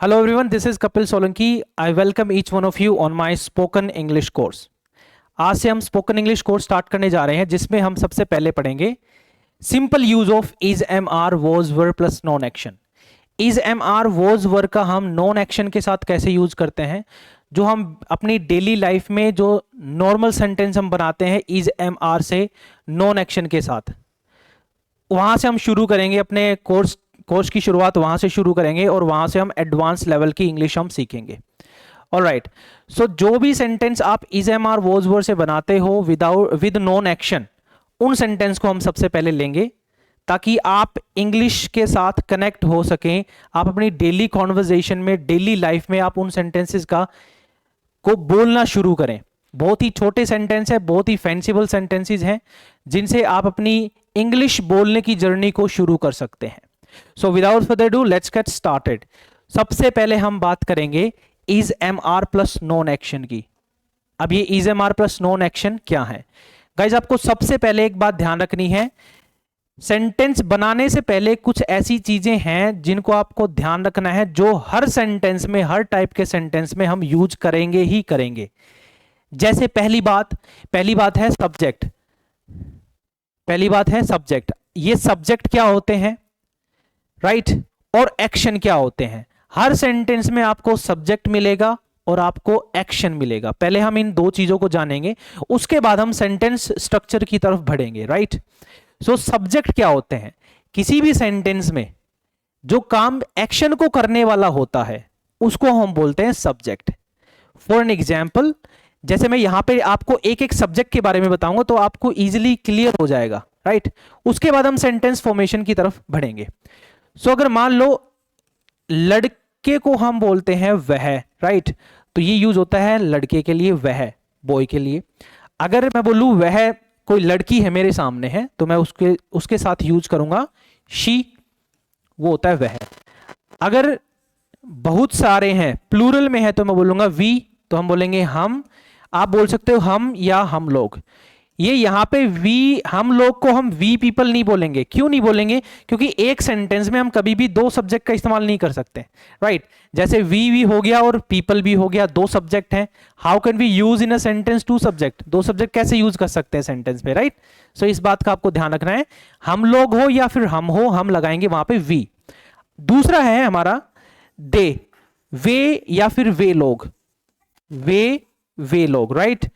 Hello everyone, this is Kapil Solanki. I welcome each one of you on my spoken English course. आज से हम spoken English course start करने जा रहे हैं जिसमें हम सबसे पहले पढ़ेंगे simple use of is am are was were plus non action. Is am are was were का हम नॉन एक्शन के साथ कैसे यूज करते हैं, जो हम अपनी डेली लाइफ में जो नॉर्मल सेंटेंस हम बनाते हैं इज एम आर से नॉन एक्शन के साथ, वहां से हम शुरू करेंगे। अपने कोर्स की शुरुआत वहां से शुरू करेंगे और वहां से हम एडवांस लेवल की इंग्लिश हम सीखेंगे। ऑलराइट, सो जो भी सेंटेंस आप is am are was were से बनाते हो विद नॉन एक्शन, उन सेंटेंस को हम सबसे पहले लेंगे ताकि आप इंग्लिश के साथ कनेक्ट हो सकें। आप अपनी डेली कॉन्वर्जेशन में, डेली लाइफ में आप उन सेंटेंसेस को बोलना शुरू करें। बहुत ही छोटे सेंटेंस है, बहुत ही फैंसीबल सेंटेंसेस हैं जिनसे आप अपनी इंग्लिश बोलने की जर्नी को शुरू कर सकते हैं। So without further do let's get started. सबसे पहले हम बात करेंगे is am are plus non action की। अब ये is am are plus non action क्या है गाइज, आपको सबसे पहले एक बात ध्यान रखनी है। सेंटेंस बनाने से पहले कुछ ऐसी चीजें हैं जिनको आपको ध्यान रखना है, जो हर सेंटेंस में, हर टाइप के सेंटेंस में हम यूज करेंगे ही करेंगे। जैसे पहली बात है सब्जेक्ट। पहली बात है सब्जेक्ट। ये सब्जेक्ट क्या होते हैं, राइट, और एक्शन क्या होते हैं। हर सेंटेंस में आपको सब्जेक्ट मिलेगा और आपको एक्शन मिलेगा। पहले हम इन दो चीजों को जानेंगे, उसके बाद हम सेंटेंस स्ट्रक्चर की तरफ बढ़ेंगे, राइट। सो सब्जेक्ट क्या होते हैं, किसी भी सेंटेंस में जो काम एक्शन को करने वाला होता है उसको हम बोलते हैं सब्जेक्ट। फॉर एन एग्जाम्पल, जैसे मैं यहां पे आपको एक एक सब्जेक्ट के बारे में बताऊंगा तो आपको इजीली क्लियर हो जाएगा, राइट। उसके बाद हम सेंटेंस फॉर्मेशन की तरफ बढ़ेंगे। सो अगर मान लो लड़के को हम बोलते हैं वह, राइट, तो ये यूज होता है लड़के के लिए, वह बॉय के लिए। अगर मैं बोलूं वह कोई लड़की है मेरे सामने है तो मैं उसके साथ यूज करूंगा शी, वो होता है वह। अगर बहुत सारे हैं, प्लूरल में है, तो मैं बोलूंगा वी, तो हम बोलेंगे हम। आप बोल सकते हो हम या हम लोग। ये यहां पे वी, हम लोग को हम वी पीपल नहीं बोलेंगे। क्यों नहीं बोलेंगे? क्योंकि एक सेंटेंस में हम कभी भी दो सब्जेक्ट का इस्तेमाल नहीं कर सकते, राइट। जैसे वी हो गया और पीपल भी हो गया, दो सब्जेक्ट हैं। How can we use in a sentence two subject? दो सब्जेक्ट कैसे यूज कर सकते हैं सेंटेंस पे, राइट। सो इस बात का आपको ध्यान रखना है। हम लोग हो या फिर हम हो, हम लगाएंगे वहां पे वी। दूसरा है हमारा दे, वे या फिर वे लोग, वे लोग, राइट।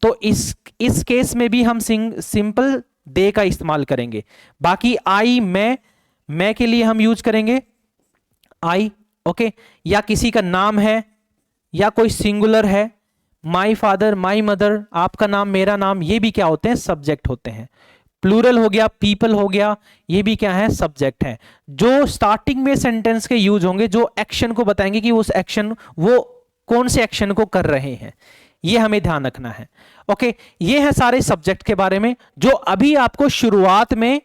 तो इस केस में भी हम सिंपल दे का इस्तेमाल करेंगे। बाकी आई, मैं के लिए हम यूज करेंगे आई, ओके। या किसी का नाम है या कोई सिंगुलर है, माई फादर, माई मदर, आपका नाम, मेरा नाम, ये भी क्या होते हैं? सब्जेक्ट होते हैं। प्लूरल हो गया, पीपल हो गया, ये भी क्या है? सब्जेक्ट है। जो स्टार्टिंग में सेंटेंस के यूज होंगे, जो एक्शन को बताएंगे कि उस एक्शन, वो कौन से एक्शन को कर रहे हैं, ये हमें ध्यान रखना है, ओके। ये है सारे सब्जेक्ट के बारे में जो अभी आपको शुरुआत में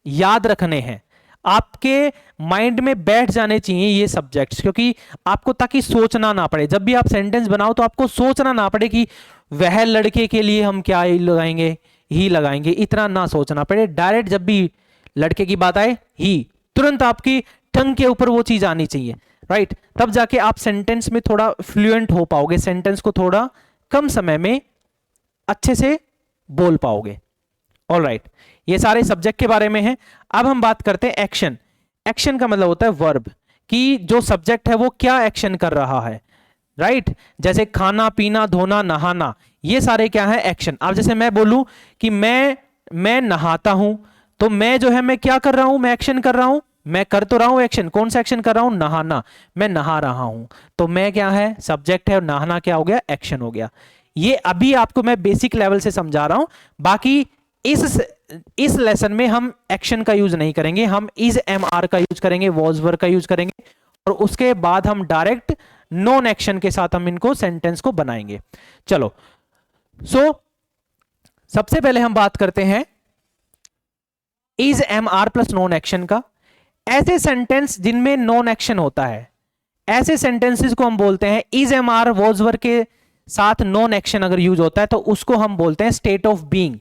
याद रखने हैं, आपके माइंड में बैठ जाने चाहिए ये सब्जेक्ट्स, क्योंकि आपको, ताकि सोचना ना पड़े। जब भी आप सेंटेंस बनाओ तो आपको सोचना ना पड़े कि वह लड़के के लिए हम क्या लगाएंगे, ही लगाएंगे, इतना ना सोचना पड़े। डायरेक्ट जब भी लड़के की बात आए, ही, तुरंत आपकी टंग के ऊपर वो चीज आनी चाहिए, राइट। तब जाके आप सेंटेंस में थोड़ा फ्लुएंट हो पाओगे, सेंटेंस को थोड़ा कम समय में अच्छे से बोल पाओगे। ऑलराइट, ये सारे सब्जेक्ट के बारे में है। अब हम बात करते हैं एक्शन। एक्शन का मतलब होता है वर्ब, कि जो सब्जेक्ट है वो क्या एक्शन कर रहा है, राइट। जैसे खाना, पीना, धोना, नहाना, ये सारे क्या है? एक्शन। अब जैसे मैं बोलूं कि मैं नहाता हूं, तो मैं जो है, मैं क्या कर रहा हूं? मैं एक्शन कर रहा हूं, मैं कर तो रहा हूं एक्शन। कौन सा एक्शन कर रहा हूं? नहाना। मैं नहा रहा हूं, तो मैं क्या है? सब्जेक्ट है, और नहाना क्या हो गया? एक्शन हो गया। ये अभी आपको मैं बेसिक लेवल से समझा रहा हूं। बाकी इस लेसन में हम एक्शन का यूज नहीं करेंगे, हम इज एम आर का यूज करेंगे, वॉज वर का यूज करेंगे, और उसके बाद हम डायरेक्ट नॉन एक्शन के साथ हम इनको, सेंटेंस को बनाएंगे। चलो, सबसे पहले हम बात करते हैं is am are plus non action का। ऐसे सेंटेंस जिनमें नॉन एक्शन होता है, ऐसे सेंटेंसेस को हम बोलते हैं, is am are was were के साथ नॉन एक्शन अगर यूज होता है तो उसको हम बोलते हैं स्टेट ऑफ बीइंग।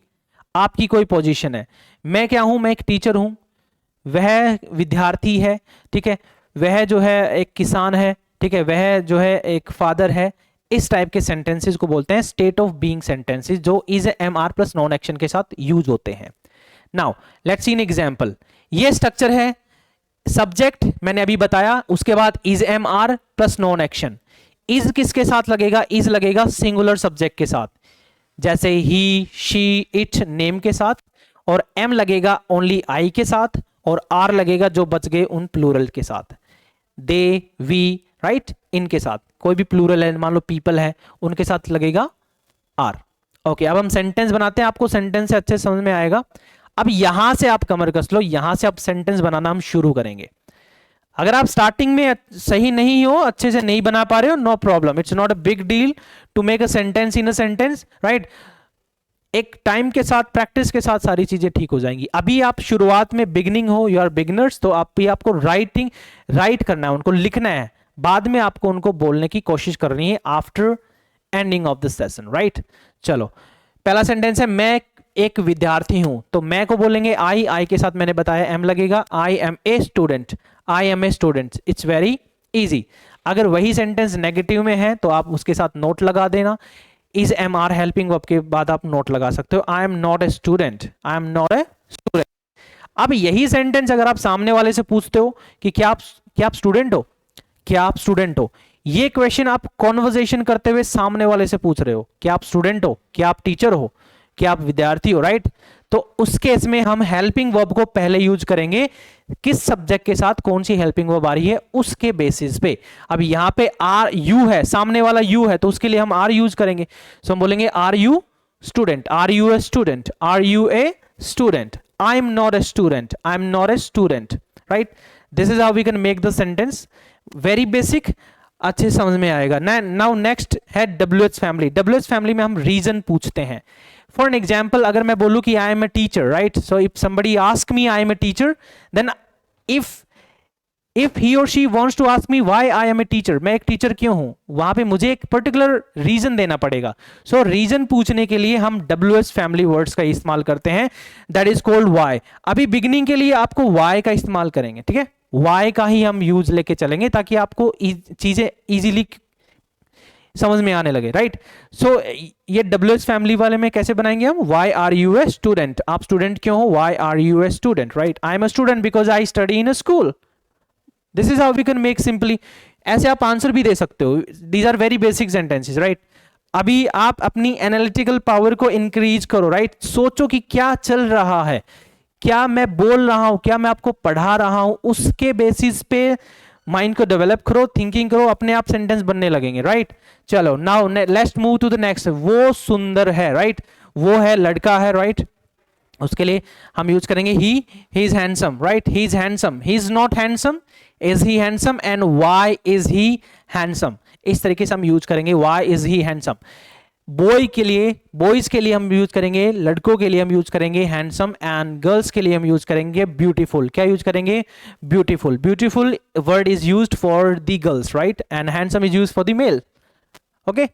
आपकी कोई पोजीशन है, मैं क्या हूं? मैं एक टीचर हूं, वह विद्यार्थी है, ठीक है। वह जो है एक किसान है, ठीक है, वह जो है एक फादर है। इस टाइप के सेंटेंसेस को बोलते हैं स्टेट ऑफ बीइंग सेंटेंसेस, जो is am are plus non action के साथ यूज होते हैं। Now let's see an example. ये स्ट्रक्चर है, सब्जेक्ट मैंने अभी बताया, उसके बाद is am are plus non action. Is किसके साथ लगेगा? इज लगेगा सिंगुलर सब्जेक्ट के साथ, जैसे ही, शी, इट, नेम के साथ, और एम लगेगा ओनली आई के साथ, और आर लगेगा जो बच गए उन प्लूरल के साथ, दे, वी, राइट, इनके साथ। कोई भी प्लूरल है, मान लो पीपल है, उनके साथ लगेगा आर। ओके, अब हम सेंटेंस बनाते हैं, आपको सेंटेंस से अच्छे समझ में आएगा। अब यहां से आप कमर कस लो, यहां से आप सेंटेंस बनाना हम शुरू करेंगे। अगर आप स्टार्टिंग में सही नहीं हो, अच्छे से नहीं बना पा रहे हो, no problem, it's not a big deal to make a sentence in a sentence, right. एक टाइम के साथ, प्रैक्टिस के साथ सारी चीजें ठीक हो जाएंगी। अभी आप शुरुआत में बिगिनिंग हो, यू आर बिगिनर्स, तो आपको राइट करना है, उनको लिखना है, बाद में आपको उनको बोलने की कोशिश करनी है after ending of the session, right. चलो, पहला सेंटेंस है, मैं एक विद्यार्थी हूं, तो मैं को बोलेंगे आई के साथ मैंने बताया एम लगेगा, I am a student, I am a student, it's very easy. अगर वही सेंटेंस नेगेटिव में है तो आप उसके साथ नोट लगा देना, is am are helping verb के बाद आप नोट लगा सकते हो, I am not a student, I am not a student. अब यही सेंटेंस अगर आप सामने वाले से पूछते हो कि क्या आप स्टूडेंट हो, क्या आप स्टूडेंट हो, ये क्वेश्चन आप कॉन्वर्सेशन करते हुए सामने वाले से पूछ रहे हो, क्या आप स्टूडेंट हो, क्या आप टीचर हो, क्या आप विद्यार्थी हो, राइट। तो उस केस में हम हेल्पिंग वर्ब को पहले यूज करेंगे, किस सब्जेक्ट के साथ कौन सी हेल्पिंग वर्ब आ रही है उसके बेसिस पे। अब यहां पे आर यू है, सामने वाला यू है, तो उसके लिए हम आर यूज करेंगे। सो हम बोलेंगे are you student, are you a student, are you a student, I am not a student, I am not a student, right. This is how we can make the sentence, very basic, अच्छे समझ में आएगा। Now next है WH family. WH family में हम reason पूछते हैं। For an example, अगर मैं बोलूं कि I am a teacher, right, so if somebody ask me I am a teacher, then if he और she wants to ask me why I am a teacher, मैं एक teacher क्यों हूं, वहां पे मुझे एक पर्टिकुलर रीजन देना पड़ेगा। सो रीजन पूछने के लिए हम डब्ल्यूएच फैमिली वर्ड्स का इस्तेमाल करते हैं, दैट इज कॉल्ड व्हाई। अभी बिगिनिंग के लिए आपको व्हाई का इस्तेमाल करेंगे, ठीक है, व्हाई का ही हम यूज लेके चलेंगे ताकि आपको चीजें इजीली समझ में आने लगे, राइट। सो ये डब्ल्यूएच फैमिली वाले में कैसे बनाएंगे हम, why are you a student, आप स्टूडेंट क्यों हो, why are you a student, right. I am a student because I study in a school. This is how we can make simply. ऐसे आप आंसर भी दे सकते हो, these are very basic sentences, right. अभी आप अपनी एनालिटिकल पावर को इंक्रीज करो, राइट। सोचो कि क्या चल रहा है, क्या मैं बोल रहा हूं, क्या मैं आपको पढ़ा रहा हूं, उसके बेसिस पे माइंड को डेवलप करो, थिंकिंग करो, अपने आप सेंटेंस बनने लगेंगे, राइट। चलो now let's move to the next. वो सुंदर है, राइट, वो है लड़का है, राइट। उसके लिए हम यूज करेंगे he is handsome, right, he is handsome, he is not handsome, is he handsome, and why is he handsome. इस तरीके से हम यूज करेंगे why is he handsome. Boy के लिए, बॉयज के लिए हम यूज करेंगे, लड़कों के लिए हम यूज करेंगे हैंडसम, एंड गर्ल्स के लिए हम यूज करेंगे ब्यूटीफुल। क्या यूज करेंगे, beautiful. Beautiful word is used for the girls, right, and handsome is used for the male. Okay,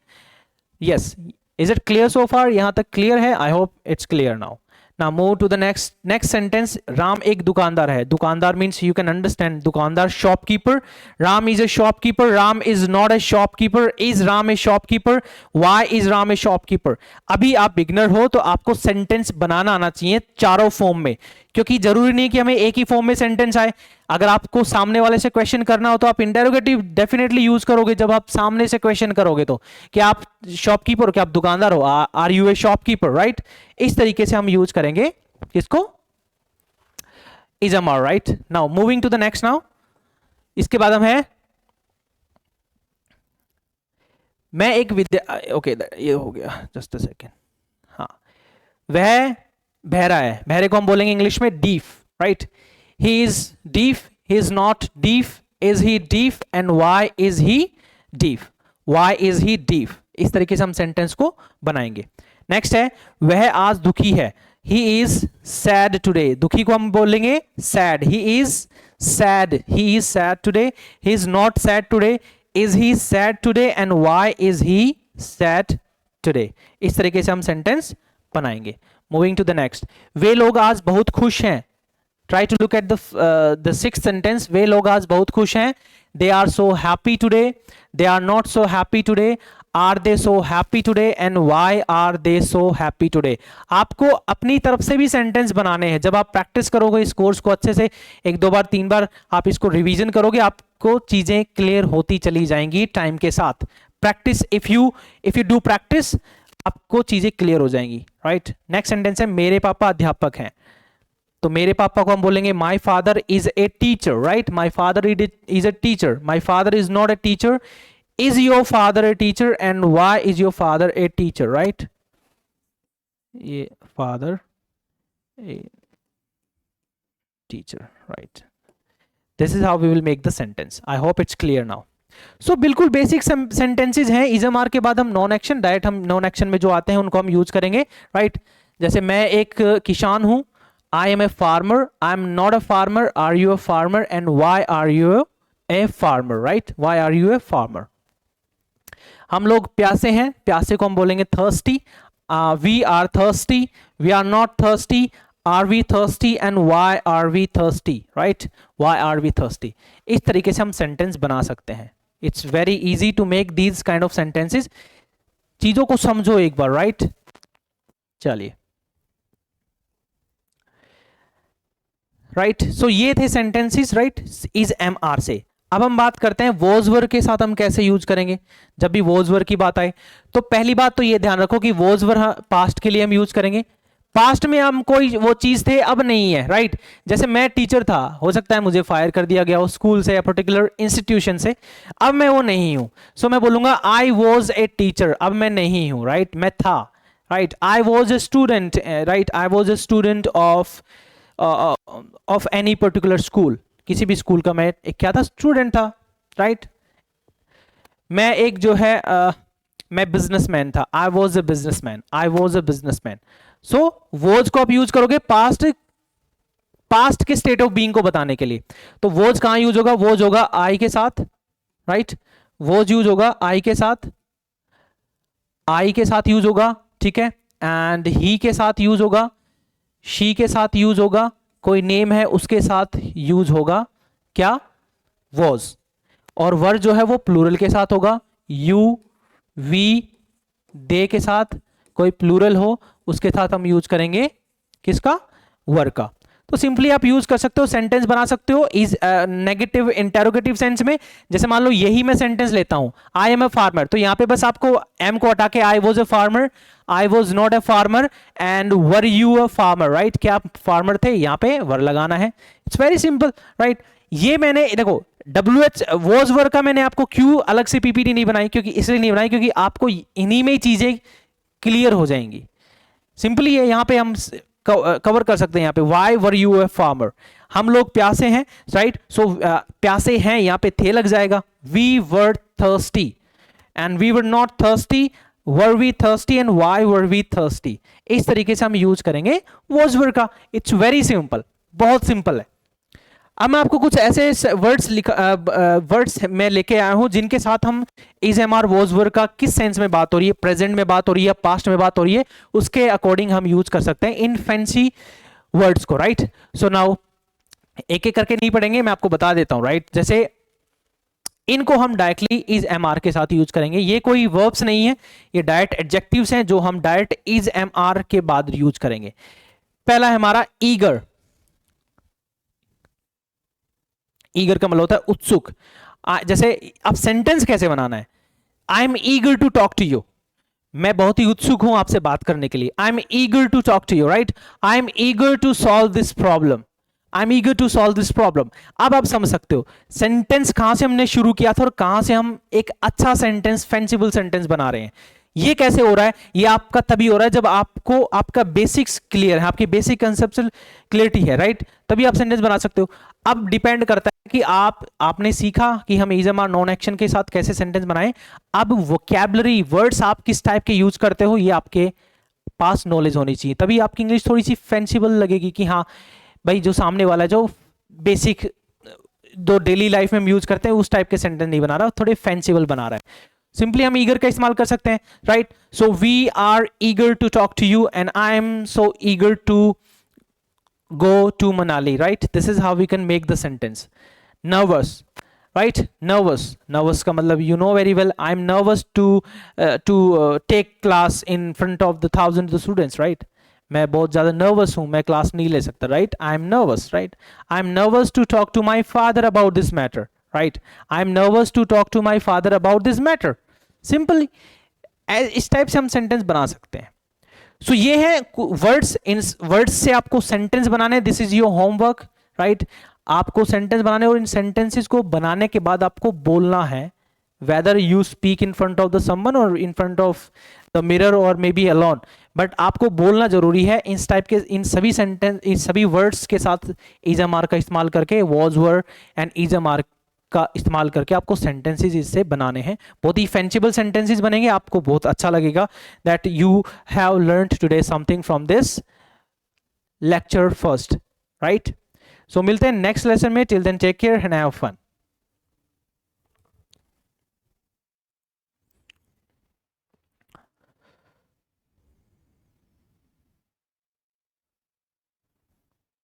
yes, is it clear so far? यहां तक क्लियर है? I hope it's clear now. Now move to the next sentence. Ram एक दुकानदार है। दुकानदार means you can understand, दुकानदार, shopkeeper. Ram is a shopkeeper. Ram is not a shopkeeper. Is Ram a shopkeeper? Why is Ram a shopkeeper? अभी आप beginner हो तो आपको सेंटेंस बनाना आना चाहिए चारों फॉर्म में, क्योंकि जरूरी नहीं कि हमें एक ही फॉर्म में सेंटेंस आए। अगर आपको सामने वाले से क्वेश्चन करना हो तो आप इंटेरोगेटिव डेफिनेटली यूज करोगे जब आप सामने से क्वेश्चन करोगे। तो क्या आप शॉपकीपर हो, क्या आप दुकानदार हो, are you a shopkeeper, right. इस तरीके से हम यूज करेंगे किसको, is am are, right. Now moving to the next. Now इसके बाद हम है, मैं एक विद्या, ओके ये हो गया, जस्ट अ सेकेंड। हाँ, वह बहरा है। बहरे को हम बोलेंगे इंग्लिश में deaf, right. He is deaf, he is not deaf, is he deaf, and why is he deaf? Why is he deaf? इस तरीके से हम सेंटेंस को बनाएंगे। नेक्स्ट है, वह आज दुखी है। He is sad today. दुखी को हम बोलेंगे sad. He is sad. He is sad today. He is not sad today. Is he sad today, and why is he sad today? इस तरीके से हम सेंटेंस बनाएंगे। मूविंग टू द नेक्स्ट, वे लोग आज बहुत खुश हैं। Try to look at the sixth sentence. वे लोग आज बहुत खुश हैं, they are so happy today, they are not so happy today, are they so happy today and why are they so happy today. आपको अपनी तरफ से भी सेंटेंस बनाने हैं। जब आप प्रैक्टिस करोगे इस कोर्स को अच्छे से, एक दो बार तीन बार आप इसको रिवीजन करोगे, आपको चीजें क्लियर होती चली जाएंगी टाइम के साथ। Practice, if you do practice, आपको चीजें क्लियर हो जाएंगी, राइट। नेक्स्ट सेंटेंस है मेरे पापा अध्यापक हैं। तो मेरे पापा को हम बोलेंगे my father is a teacher, right. My father is a teacher, my father is not a teacher. Is your father a teacher and why is your father a teacher, right. ये father a teacher, right. This is how we will make the sentence. I hope it's clear now. So बिल्कुल basic sentences हैं। Is am are के बाद हम non action, direct हम non action में जो आते हैं उनको हम यूज करेंगे, राइट। जैसे मैं एक किसान हूं, I am a farmer, I am not a farmer, are you a farmer and why are you a farmer, right? Why are you a farmer? हम लोग प्यासे हैं, प्यासे को हम बोलेंगे thirsty, we are thirsty, we are not thirsty, are we thirsty and why are we thirsty, right? Why are we thirsty? इस तरीके से हम सेंटेंस बना सकते हैं। It's very easy to make these kind of sentences. चीजों को समझो एक बार, right? चलिए, राइट। सो ये थे sentences, right, is am are से। अब हम बात करते हैं वॉज वर्ब के साथ हम कैसे यूज करेंगे जब भी वॉज वर्ब की बात आए। तो पहली बात तो ये ध्यान रखो कि वॉज वर्ब पास्ट के लिए हम यूज करेंगे। पास्ट में हम कोई वो चीज थे, अब नहीं है, राइट। जैसे मैं टीचर था, हो सकता है मुझे फायर कर दिया गया हो स्कूल से या पर्टिकुलर इंस्टीट्यूशन से, अब मैं वो नहीं हूं। सो मैं बोलूंगा आई वॉज ए टीचर, अब मैं नहीं हूं, राइट। मैं था, right. I was a student, right. I was a student of any particular school, किसी भी स्कूल का मैं एक क्या था, स्टूडेंट था, राइट। मैं एक जो है मैं बिजनेसमैन था, I was a businessman, I was a businessman. So was को आप यूज करोगे पास्ट के स्टेट ऑफ बीइंग को बताने के लिए। तो वॉज कहां यूज होगा, वॉज होगा आई के साथ, राइट। वॉज यूज होगा आई के साथ, आई के साथ यूज होगा, ठीक है। एंड ही के साथ यूज होगा, शी के साथ यूज होगा, कोई नेम है उसके साथ यूज होगा क्या, वॉज। और वर्ड जो है वो प्लूरल के साथ होगा, यू, वी, दे के साथ कोई प्लूरल हो उसके साथ हम यूज करेंगे किसका, वर्ड का। तो सिंपली आप यूज कर सकते हो, सेंटेंस बना सकते हो इज नेगेटिव इंटेरोगेटिव सेंस में। जैसे मान लो यही मैं सेंटेंस लेता हूं, आई एम ए फार्मर, तो यहां पे बस आपको एम को हटा के I was a farmer, I was not a farmer and were you a farmer, right. क्या आप फार्मर थे, यहां पे वर लगाना है। It's very simple, right. ये मैंने देखो WH वॉज वर्ड का मैंने आपको क्यों अलग से पीपीटी नहीं बनाई, क्योंकि इसलिए नहीं बनाई क्योंकि आपको इन्हीं में ही चीजें क्लियर हो जाएंगी। सिंपली ये यहां पे हम कवर कर सकते हैं। यहाँ पे why were U a farmer, हम लोग प्यासे हैं, राइट। सो प्यासे हैं, यहाँ पे थे लग जाएगा। We were thirsty and we were not thirsty, were we thirsty and why were we thirsty. इस तरीके से हम यूज करेंगे वॉज वर्ड का। इट्स वेरी सिंपल, बहुत सिंपल है। अब मैं आपको कुछ ऐसे वर्ड्स मैं लेके आया हूं जिनके साथ हम is am are was word का किस सेंस में बात हो रही है, प्रेजेंट में बात हो रही है, पास्ट में बात हो रही है, उसके अकॉर्डिंग हम यूज कर सकते हैं इन फैंसी वर्ड्स को, राइट। सो नाउ एक एक करके नहीं पढ़ेंगे, मैं आपको बता देता हूं, राइट। जैसे इनको हम डायरेक्टली इज एम आर के साथ यूज करेंगे। ये कोई वर्ब्स नहीं है, ये डायरेक्ट एडजेक्टिव्स हैं जो हम डायरेक्ट इज एम आर के बाद यूज करेंगे। पहला है हमारा ईगर। ईगर का मतलब होता है उत्सुक। जैसे अब सेंटेंस कैसे बनाना है, I am eager to talk to you, मैं बहुत ही उत्सुक हूं आपसे बात करने के लिए। I am eager to talk to you, right. I am eager to solve this problem, I am eager to solve this problem. अब आप समझ सकते हो सेंटेंस कहां से हमने शुरू किया था और कहां से हम एक अच्छा सेंटेंस, फेंसिबल सेंटेंस बना रहे हैं। ये कैसे हो रहा है, ये आपका तभी हो रहा है जब आपको आपका बेसिक्स क्लियर है, आपकी बेसिक कंसेप्चुअल क्लियरिटी है, राइट। तभी आप सेंटेंस बना सकते हो। अब डिपेंड करता है कि आपने सीखा कि हम is am are non action के साथ कैसे सेंटेंस बनाएं। अब वोकैबुलरी वर्ड्स आप किस टाइप के यूज करते हो ये आपके पास नॉलेज होनी चाहिए, तभी आपकी इंग्लिश थोड़ी सी फेंसिबल लगेगी कि हाँ भाई जो सामने वाला जो बेसिक जो डेली लाइफ में हम यूज करते हैं उस टाइप के सेंटेंस नहीं बना रहा, थोड़े फेंसिबल बना रहा है। सिंपली हम ईगर का इस्तेमाल कर सकते हैं, right. So we are eager to talk to you and I am so eager to go to Manali, right? This is how we can make the sentence. Nervous, right? Nervous का मतलब you know very well. I'm nervous to take class in front of the thousands of students, right? मैं बहुत ज़्यादा nervous हूँ, मैं class नहीं ले सकता, right? I'm nervous, right? I'm nervous to talk to my father about this matter, right? I'm nervous to talk to my father about this matter. Simply इस type से हम सेंटेंस बना सकते हैं. सो ये है वर्ड्स. इन वर्ड्स से आपको सेंटेंस बनाने. This is your homework, right? आपको सेंटेंस बनाने और इन सेंटेंसेस को बनाने के बाद आपको बोलना है, whether you speak in front of the someone और in front of the mirror और मे बी अलोन, बट आपको बोलना जरूरी है. इस टाइप के इन सभी सेंटेंस, इन सभी वर्ड्स के साथ इज अ मार्क का इस्तेमाल करके, was were and is a mark का इस्तेमाल करके आपको सेंटेंसेस इससे बनाने हैं. बहुत ही फेंचेबल सेंटेंसेस बनेंगे, आपको बहुत अच्छा लगेगा that you have learned today something from this lecture first, right? So मिलते हैं नेक्स्ट लेसन में. Till then take care and have fun.